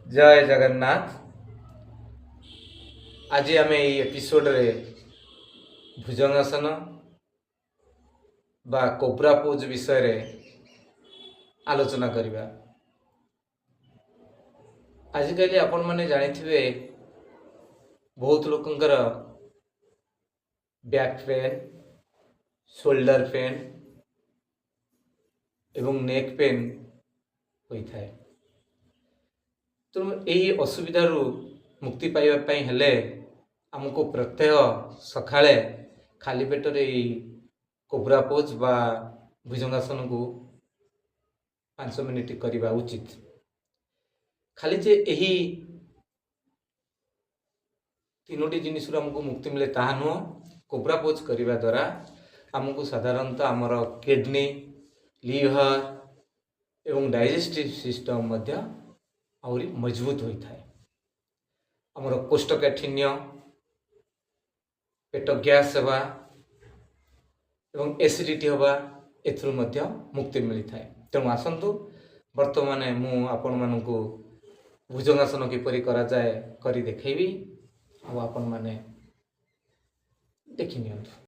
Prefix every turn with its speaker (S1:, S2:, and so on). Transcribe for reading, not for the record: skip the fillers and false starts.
S1: जय जगन्नाथ। आज आम एपिसोड रे भुजंगासन बा कोब्रा पोज विषय रे आलोचना करिबा। आजिकल आपण माने जानिथिबे बहुत लोकंकर बैक पेन, शोल्डर पेन एवं नेक पेन होता है। तेणु यही असुविधार मुक्ति पाइबापी हेले आमको प्रत्येह सकाळे खाली पेटरे कोब्रा पोज बा भुजंगासन को 5 मिनिट करवा उचित। खाली जे यही तीनोटी जिनिस आमको मुक्ति मिले ताहा नुह। कोब्रा पोज करने द्वारा आमको साधारणतः आमर किडनी, लिवर एवं डाइजेस्टिव सिस्टम मध्य आहुरी मजबूत होता है। आमर कोष्ठकाठिन्य, पेट गैस होगा एवं एसिडिटी होगा एथुरु मध्य मुक्ति मिलता है। तेणु आसतु बर्तमान मु आपण मानकु भुजंगासन किपरि करा जाए करी देखैबी। आपण माने देखि नियंतु।